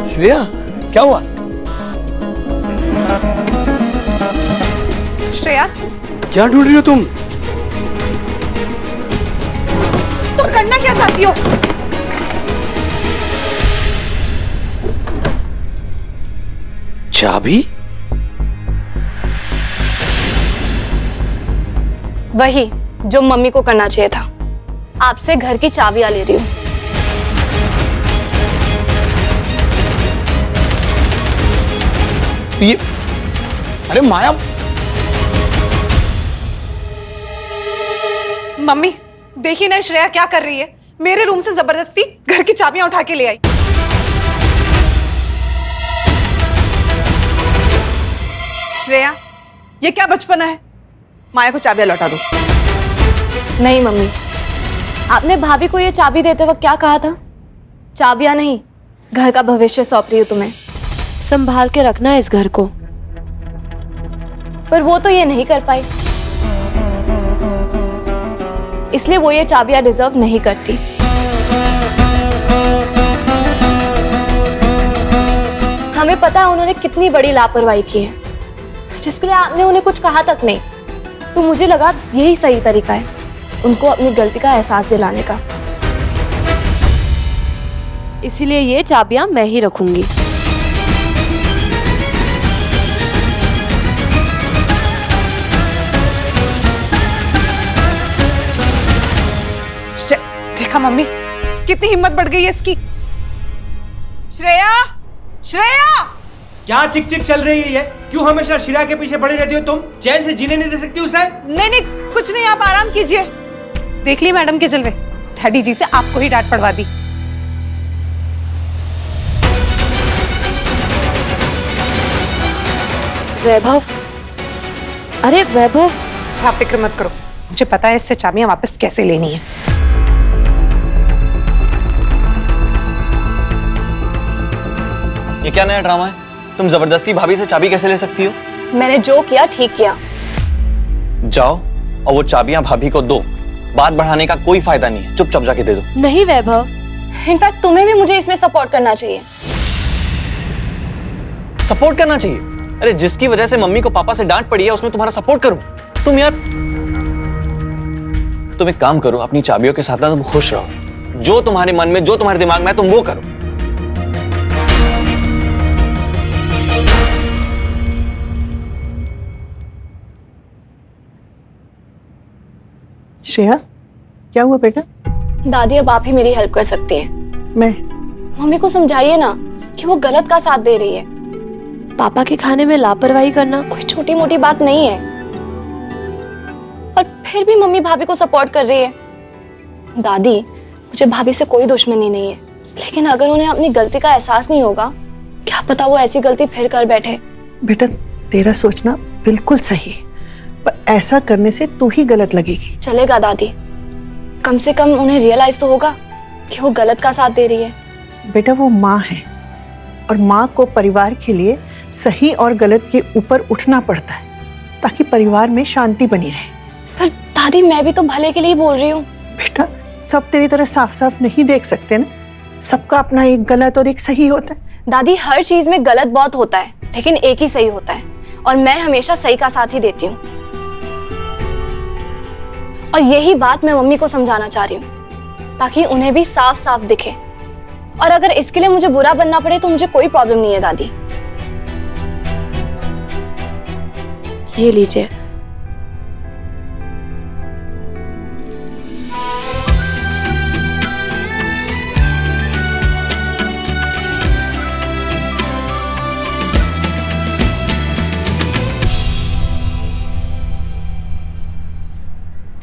श्रेया, क्या हुआ? श्रेया, क्या ढूंढ रही हो तुम? तुम करना क्या चाहती हो? चाबी? वही जो मम्मी को करना चाहिए था। आपसे घर की चाबियां ले रही हूँ। ये, अरे माया, मम्मी देखी ना श्रेया क्या कर रही है। मेरे रूम से जबरदस्ती घर की चाबियां उठा के ले आई। श्रेया, ये क्या बचपना है? माया को चाबियां लौटा दो। नहीं मम्मी, आपने भाभी को ये चाबी देते वक्त क्या कहा था? चाबियां नहीं, घर का भविष्य सौंप रही हूँ तुम्हें। संभाल के रखना इस घर को। पर वो तो ये नहीं कर पाई, इसलिए वो ये चाबियां डिजर्व नहीं करती। हमें पता है उन्होंने कितनी बड़ी लापरवाही की है, जिसके लिए आपने उन्हें कुछ कहा तक नहीं। तो मुझे लगा यही सही तरीका है उनको अपनी गलती का एहसास दिलाने का। इसीलिए ये चाबियां मैं ही रखूंगी। देखा मम्मी, कितनी हिम्मत बढ़ गई है इसकी। श्रेया, श्रेया! क्या चिक चिक चल रही है ये? क्यों हमेशा श्रेया के पीछे पड़ी रहती हो तुम? चैन से जीने नहीं दे सकती उसे? नहीं नहीं, कुछ नहीं, आप आराम कीजिए। देख ली मैडम के जलवे, डैडी जी से आपको ही डांट पड़वा दी। वैभव, अरे वैभव, आप फिक्र मत करो, मुझे पता है इससे चाबियां वापस कैसे लेनी है। ये क्या नया ड्रामा है? तुम जबरदस्ती भाभी से चाबी कैसे ले सकती हो? मैंने जो किया ठीक किया। जाओ और वो चाबियां भाभी को दो। बात बढ़ाने का कोई फायदा नहीं है, चुपचाप जाके दे दो। नहीं वैभव, इनफैक्ट तुम्हें भी मुझे इसमें सपोर्ट करना चाहिए। सपोर्ट करना चाहिए? अरे जिसकी वजह से मम्मी को पापा से डांट पड़ी है उसमें तुम्हारा सपोर्ट करूं? तुम यार, तुम एक काम करो, अपनी चाबियों के साथ ना तुम खुश रहो। जो तुम्हारे मन में, जो तुम्हारे दिमाग में है तुम वो करो। श्रेया, क्या हुआ बेटा? दादी अब आप ही मेरी हेल्प कर सकती हैं। मैं? मम्मी को समझाइए ना कि वो गलत का साथ दे रही है। पापा के खाने में लापरवाही करना कोई छोटी मोटी बात नहीं है। और फिर भी मम्मी भाभी को सपोर्ट कर रही है। दादी, मुझे भाभी से कोई दुश्मनी नहीं है, लेकिन अगर उन्हें अपनी गलती का एहसास नहीं होगा, क्या पता वो ऐसी गलती फिर कर बैठे। बेटा, तेरा सोचना बिल्कुल सही है, पर ऐसा करने से तू ही गलत लगेगी। चलेगा दादी, कम से कम उन्हें रियलाइज तो होगा कि वो गलत का साथ दे रही है। बेटा, वो माँ है और माँ को परिवार के लिए सही और गलत के ऊपर उठना पड़ता है ताकि परिवार में शांति बनी रहे। पर दादी, मैं भी तो भले के लिए बोल रही हूँ। बेटा, सब तेरी तरह साफ साफ नहीं देख सकते ना, सबका अपना एक गलत और एक सही होता है। दादी, हर चीज में गलत बहुत होता है, लेकिन एक ही सही होता है, और मैं हमेशा सही का साथ ही देती हूँ। और यही बात मैं मम्मी को समझाना चाह रही हूँ, ताकि उन्हें भी साफ साफ दिखे। और अगर इसके लिए मुझे बुरा बनना पड़े तो मुझे कोई प्रॉब्लम नहीं है दादी। ये लीजिए।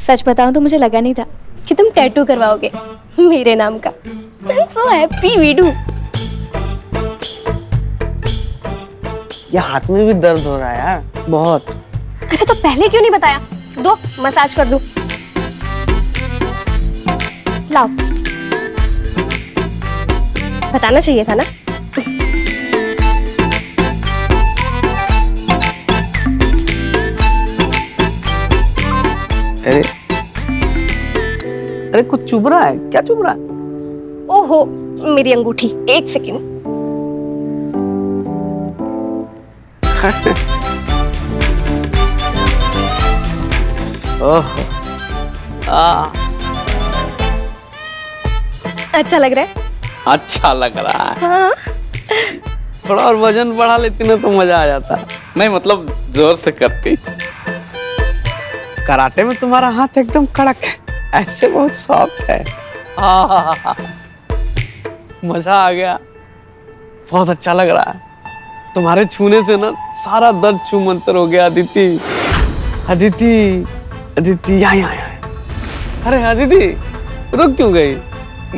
सच बताऊं तो मुझे लगा नहीं था कि तुम टैटू करवाओगे मेरे नाम का। सो हैप्पी वीडू। ये हाथ में भी दर्द हो रहा है यार, बहुत। अच्छा, तो पहले क्यों नहीं बताया? दो मसाज कर दूं। लाओ, बताना चाहिए था ना। अरे अरे कुछ चुभ रहा है, क्या चुभ रहा है? ओहो, मेरी अंगूठी, एक सेकंड। ओह, अच्छा लग रहा है? अच्छा लग रहा है। हाँ। थोड़ा और वजन बढ़ा लेती ना तो मजा आ जाता। नहीं मतलब जोर से करती। कराटे में तुम्हारा हाथ एकदम कड़क है, ऐसे बहुत सॉफ्ट है। मजा आ गया, बहुत अच्छा लग रहा है। तुम्हारे छूने से ना सारा दर्द छू मंतर हो गया। अदिति, अदिति, अदिति, यहाँ। अरे अदिति, रुक क्यों गई?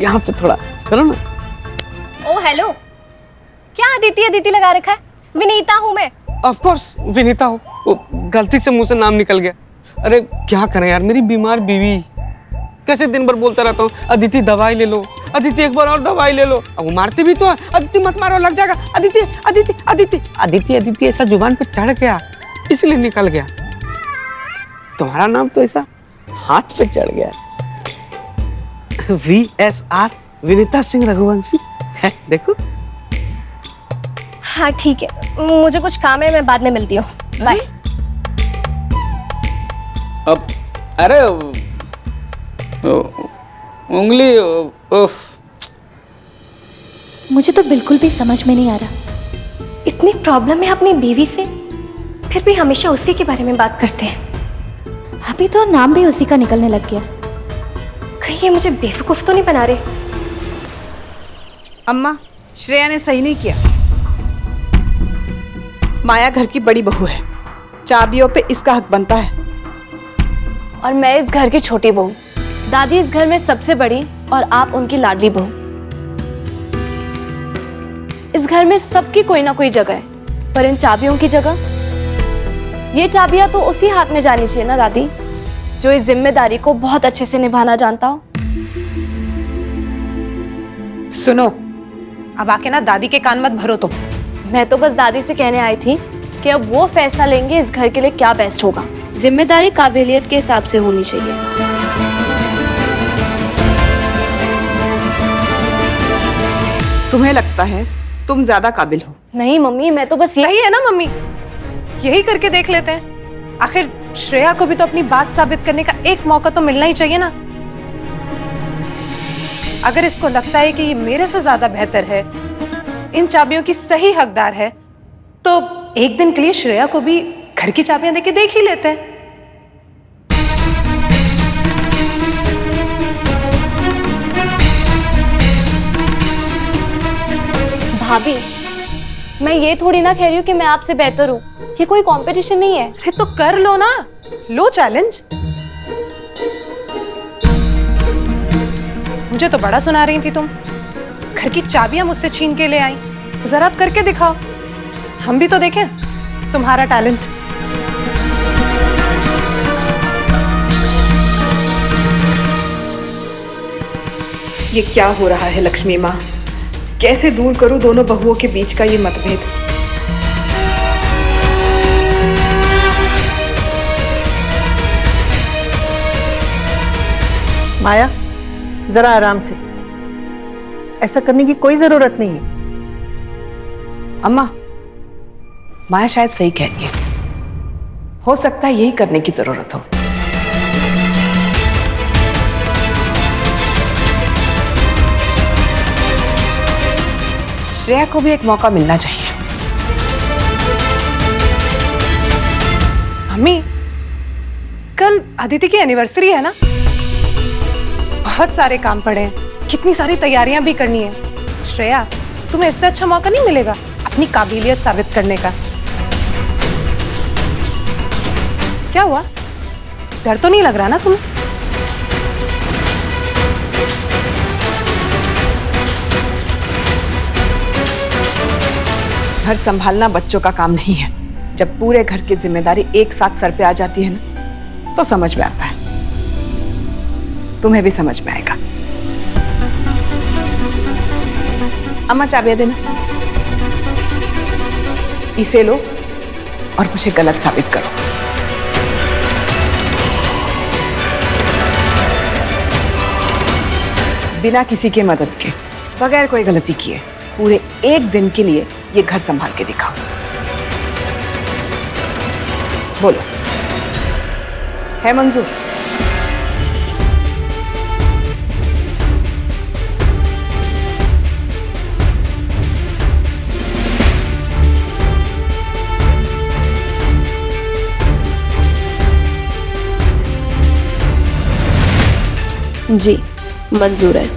यहाँ पे थोड़ा करो ना। ओ हेलो, क्या अदिति अदिति लगा रखा है? विनीता हूँ मैं। ऑफ कोर्स विनीता हो, वो गलती से मुंह से नाम निकल गया। अरे क्या करें यार, मेरी बीमार बीवी, कैसे दिन भर बोलता रहता हूँ अदिति दवाई ले लो, अदिति एक बार और दवाई ले लो। अब वो मारती भी तो है, अदिति मत मारो लग जाएगा, अदिति अदिति अदिति अदिति अदिति ऐसा जुबान पे चढ़ गया इसलिए निकल गया। तुम्हारा नाम तो ऐसा हाथ पे चढ़ गया। VSR, विनीता सिंह रघुवंशी है, देखो। हाँ ठीक है, मुझे कुछ काम है, मैं बाद में मिलती हूँ, बाय। अब अरे उंगली, उफ। मुझे तो बिल्कुल भी समझ में नहीं आ रहा, इतनी प्रॉब्लम है अपनी बीवी से, फिर भी हमेशा उसी के बारे में बात करते हैं। अभी तो नाम भी उसी का निकलने लग गया। कहीं ये मुझे बेवकूफ तो नहीं बना रहे? अम्मा, श्रेया ने सही नहीं किया। माया घर की बड़ी बहू है, चाबियों पे इसका हक बनता है। और मैं इस घर की छोटी बहू। दादी इस घर में सबसे बड़ी और आप उनकी लाडली बहू। इस घर में सबकी कोई ना कोई जगह है, पर इन चाबियों की जगह, ये चाबियां तो उसी हाथ में जानी चाहिए ना दादी, जो इस जिम्मेदारी को बहुत अच्छे से निभाना जानता हो। सुनो, अब आके ना दादी के कान मत भरो तुम। मैं तो बस दादी से कहने आई थी कि अब वो फैसला लेंगे इस घर के लिए क्या बेस्ट होगा। जिम्मेदारी काबिलियत के हिसाब से होनी चाहिए। तुम्हें लगता है तुम ज्यादा काबिल हो? नहीं मम्मी, मैं तो बस यही है ना मम्मी, यही करके देख लेते हैं। आखिर श्रेया को भी तो अपनी बात साबित करने का एक मौका तो मिलना ही चाहिए ना। अगर इसको लगता है कि ये मेरे से ज्यादा बेहतर है, इन चाबियों की सही हकदार है, तो एक दिन के लिए श्रेया को भी घर की चाबियां देके देख ही लेते हैं। भाभी, मैं ये थोड़ी ना कह रही हूँ कि मैं आपसे बेहतर हूँ, ये कोई कंपटीशन नहीं है। अरे तो कर लो ना, लो चैलेंज। मुझे तो बड़ा सुना रही थी तुम, घर की चाबियां मुझसे छीन के ले आई, तो जरा आप करके दिखाओ, हम भी तो देखें तुम्हारा टैलेंट। ये क्या हो रहा है लक्ष्मी माँ? कैसे दूर करूं दोनों बहुओं के बीच का ये मतभेद? माया, जरा आराम से, ऐसा करने की कोई जरूरत नहीं है। अम्मा, माया शायद सही कह रही है, हो सकता है यही करने की जरूरत हो। श्रेया को भी एक मौका मिलना चाहिए। मम्मी, कल अदिति की एनिवर्सरी है ना, बहुत सारे काम पड़े हैं, कितनी सारी तैयारियां भी करनी है। श्रेया, तुम्हें इससे अच्छा मौका नहीं मिलेगा अपनी काबिलियत साबित करने का। क्या हुआ, डर तो नहीं लग रहा ना तुम्हें? घर संभालना बच्चों का काम नहीं है। जब पूरे घर की जिम्मेदारी एक साथ सर पे आ जाती है ना, तो समझ में आता है। तुम्हें भी समझ में आएगा। अम्मा, चाबियां देना। इसे लो और मुझे गलत साबित करो। बिना किसी के मदद के, बगैर कोई गलती किए पूरे 1 दिन के लिए ये घर संभाल के दिखाओ। बोलो, है मंजूर? जी मंजूर है।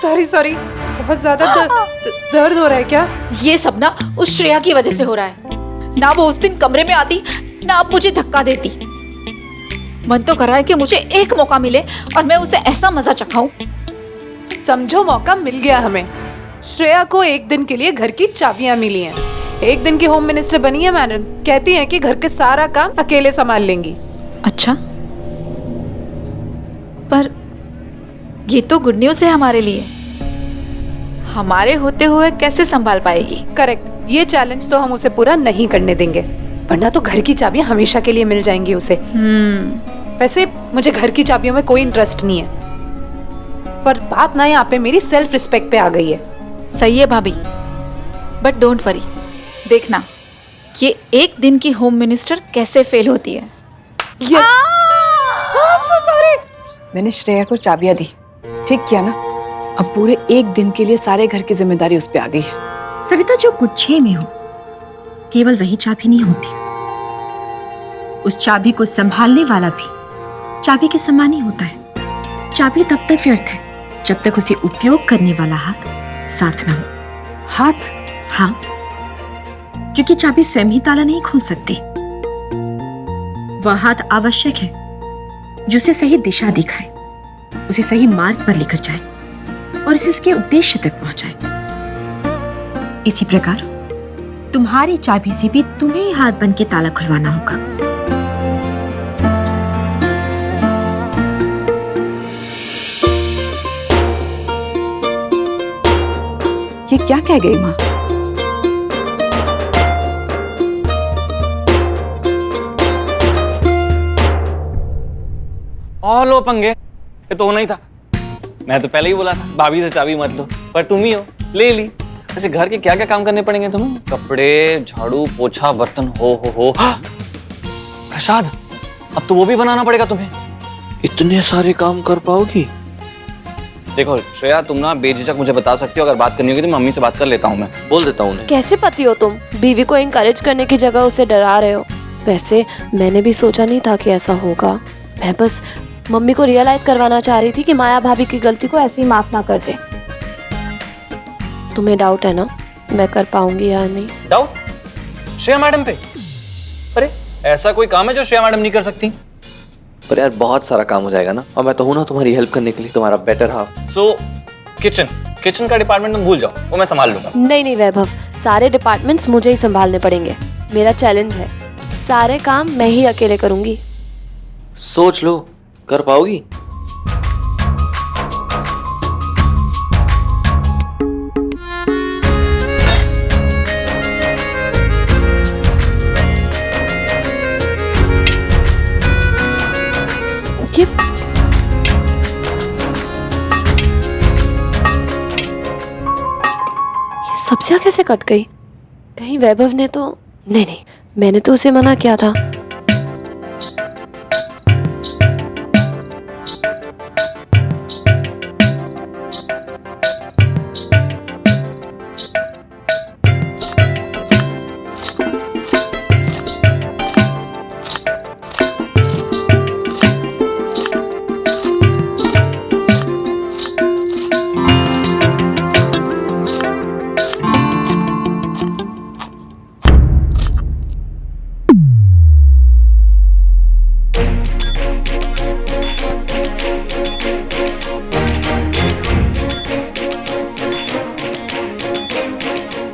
सॉरी सॉरी, बहुत ज्यादा दर्द हो रहा है क्या? ये सब ना उस श्रेया की वजह से हो रहा है। ना वो उस दिन कमरे में आती, ना अब मुझे धक्का देती। मन तो कर रहा है कि मुझे एक मौका मिले और मैं उसे ऐसा मजा चखाऊं। समझो मौका मिल गया हमें। श्रेया को 1 दिन के लिए घर की चाबियां मिली हैं। 1 दिन की होम मिनिस्टर बनी है मैडम। कहती हैं कि घर के सारा काम अकेले संभाल लेंगी। अच्छा, पर ये तो गुड न्यूज है हमारे लिए। हमारे होते हुए कैसे संभाल पाएगी? करेक्ट, ये चैलेंज तो हम उसे पूरा नहीं करने देंगे, वरना तो घर की चाबियां हमेशा के लिए मिल जाएंगी उसे। वैसे मुझे घर की चाबियों में कोई इंटरेस्ट नहीं है, पर बात ना यहाँ पे मेरी सेल्फ रिस्पेक्ट पे आ गई है। सही है भाभी, बट डोंट वरी, देखना ये 1 दिन की होम मिनिस्टर कैसे फेल होती है। Yes, I'm so sorry। मैंने श्रेया को चाबियां दी, ठीक किया ना? अब पूरे 1 दिन के लिए सारे घर की जिम्मेदारी उस पे आ गई है। सविता, जो गुच्छे में हो केवल वही चाबी नहीं होती, उस चाबी को संभालने वाला भी चाबी के समान ही होता है। चाबी तब तक व्यर्थ है जब तक उसे उपयोग करने वाला हाथ साथ ना हो। हाथ? हाँ, क्योंकि चाबी स्वयं ही ताला नहीं खोल सकती। वह हाथ आवश्यक है जो उसे सही दिशा दिखाए, उसे सही मार्ग पर लेकर जाए और इसे उसके उद्देश्य तक पहुंचाए। इसी प्रकार तुम्हारी चाबी से भी तुम्हें ही हाथ बन के ताला खुलवाना होगा। ये क्या कह गई माँ? और लो पंगे, ये तो होना ही था। मैं तो पहले ही बोला था भाभी से चाबी मत लो, पर तुम ही हो, ले ली। ऐसे घर के क्या क्या काम करने पड़ेंगे तुम्हें? कपड़े, झाड़ू, पोछा, बर्तन, हो। प्रसाद, अब तो वो भी बनाना पड़ेगा तुम्हें। इतने सारे काम कर पाओगी? देखो श्रेया, तुम ना बेझिझक मुझे बता सकती हो, अगर बात करनी होगी तो मम्मी से बात कर लेता हूँ, मैं बोल देता हूँ उन्हें। कैसे पति हो तुम? बीवी को इंकरेज करने की जगह उसे डरा रहे हो। वैसे मैंने भी सोचा नहीं था कि ऐसा होगा। मैं बस मम्मी को रियलाइज करवाना चाह रही थी कि माया भाभी की गलती को ऐसे ही माफ ना कर दे। तुम्हें डाउट है ना मैं कर पाऊंगी या नहीं? डाउट श्रेया मैडम पे? अरे ऐसा कोई काम है जो श्रेया मैडम नहीं कर सकती? पर यार बहुत सारा काम हो जाएगा ना, और मैं तो हूं ना तुम्हारी हेल्प करने के लिए, तुम्हारा बेटर हाफ। सो किचन का डिपार्टमेंट तुम भूल जाओ, वो मैं संभाल लूंगा। नहीं वैभव, सारे डिपार्टमेंट्स मुझे ही संभालने पड़ेंगे। मेरा चैलेंज है, सारे काम मैं ही अकेले करूंगी। सोच लो, कर पाओगी? ये सब्जियां कैसे कट गई? कहीं वैभव ने तो नहीं, मैंने तो उसे मना किया था।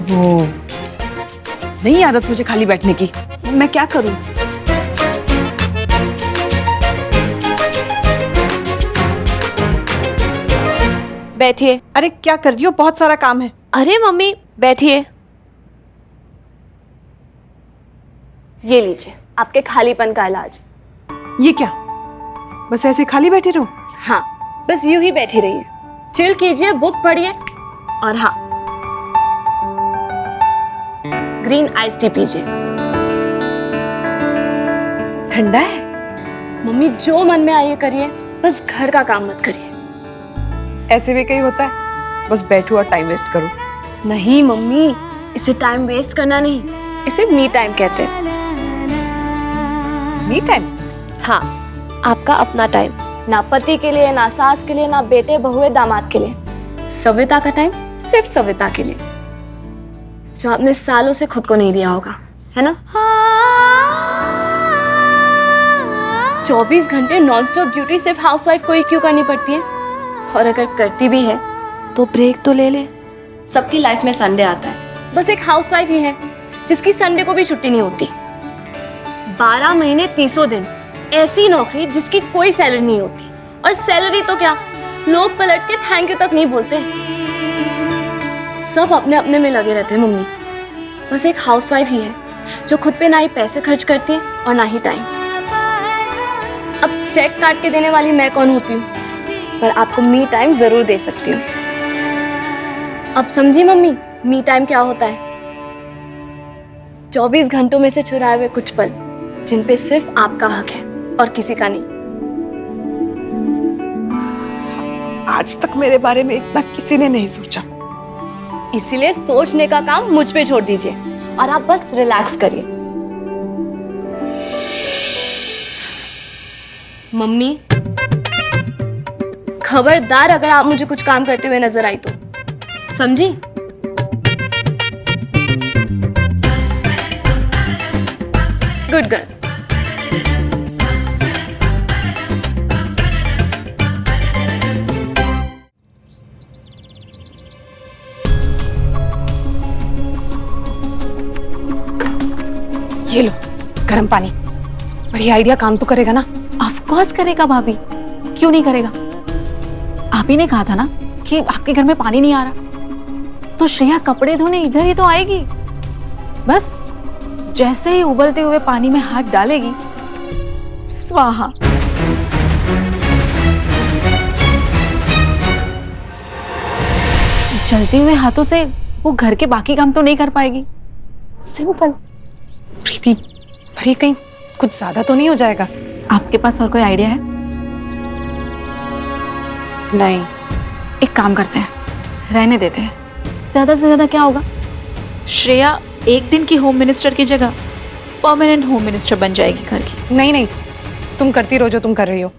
वो नहीं आदत मुझे खाली बैठने की, मैं क्या करूं? बैठिए। अरे क्या कर रही हो, बहुत सारा काम है। अरे मम्मी बैठिए। ये लीजिए आपके खालीपन का इलाज। ये क्या, बस ऐसे खाली बैठे रहो? हाँ, बस यूं ही बैठी रहिए, चिल कीजिए, बुक पढ़िए, और हाँ, ग्रीन आइस टी पीजिए। ठंडा है? मम्मी जो मन में आइए करिए, बस घर का काम मत करिए। ऐसे भी कहीं होता है बस बैठो और टाइम वेस्ट करो? नहीं मम्मी, इसे टाइम वेस्ट करना नहीं, इसे मी टाइम कहते हैं। Me time? हाँ, आपका अपना टाइम, ना पति के लिए, ना सास के लिए, ना बेटे बहुए दामाद के लिए। सविता का टाइम सिर्फ सविता के लिए, जो आपने सालों से खुद को नहीं दिया होगा, है ना? 24 घंटे नॉनस्टॉप ड्यूटी सिर्फ हाउसवाइफ को ही क्यों करनी पड़ती है? और अगर करती भी है तो ब्रेक तो ले ले। सबकी लाइफ में संडे आता है, बस एक हाउसवाइफ ही है जिसकी संडे को भी छुट्टी नहीं होती। 12 महीने 300 दिन, ऐसी नौकरी जिसकी कोई सैलरी नहीं होती, और सैलरी तो क्या, लोग पलट के थैंक यू तक नहीं बोलते। सब अपने अपने में लगे रहते हैं मम्मी, बस एक हाउसवाइफ ही है जो खुद पे ना ही पैसे खर्च करती है और ना ही टाइम। अब चेक काट के देने वाली मैं कौन होती हूँ, पर आपको मी टाइम जरूर दे सकती हूँ। अब समझी मम्मी मी टाइम क्या होता है? 24 घंटों में से चुराए हुए कुछ पल जिन पे सिर्फ आपका हक है और किसी का नहीं। आज तक मेरे बारे में इतना किसी ने नहीं सोचा, इसीलिए सोचने का काम मुझ पे छोड़ दीजिए और आप बस रिलैक्स करिए। मम्मी खबरदार अगर आप मुझे कुछ काम करते हुए नजर आई तो, समझी? Good girl. ये लो गर्म पानी, और ये आइडिया काम तो करेगा ना? ऑफ कोर्स करेगा भाभी, क्यों नहीं करेगा? आप ही ने कहा था ना कि आपके घर में पानी नहीं आ रहा, तो श्रेया कपड़े धोने इधर ही तो आएगी। बस जैसे ही उबलते हुए पानी में हाथ डालेगी, स्वाहा। जलते हुए हाथों से वो घर के बाकी काम तो नहीं कर पाएगी। सिंपल। प्रीति, पर ये कहीं कुछ ज्यादा तो नहीं हो जाएगा? आपके पास और कोई आइडिया है? नहीं। एक काम करते हैं, रहने देते हैं। ज्यादा से ज्यादा क्या होगा? श्रेया एक दिन की होम मिनिस्टर की जगह परमानेंट होम मिनिस्टर बन जाएगी घर की। नहीं नहीं, तुम करती रहो जो तुम कर रही हो,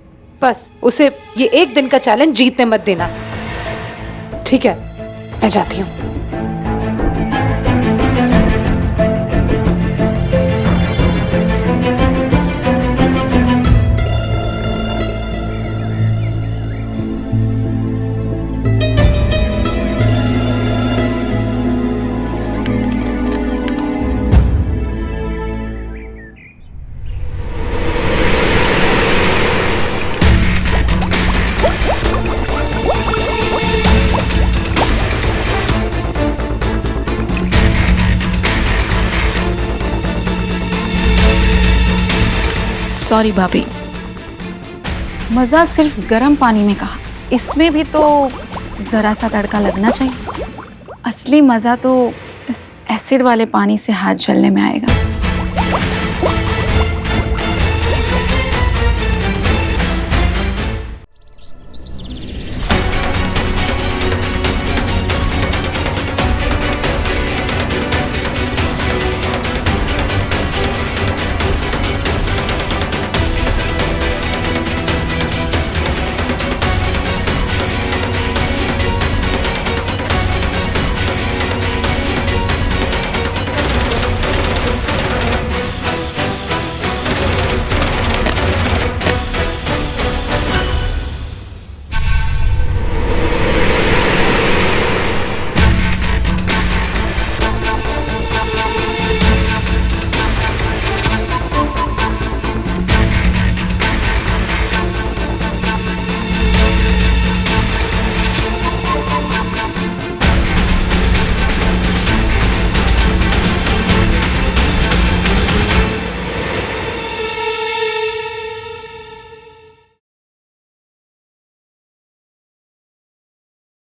बस उसे ये एक दिन का चैलेंज जीतने मत देना, ठीक है? मैं जाती हूँ। सॉरी भाभी, मजा सिर्फ गर्म पानी में कहा, इसमें भी तो जरा सा तड़का लगना चाहिए। असली मजा तो इस एसिड वाले पानी से हाथ जलने में आएगा।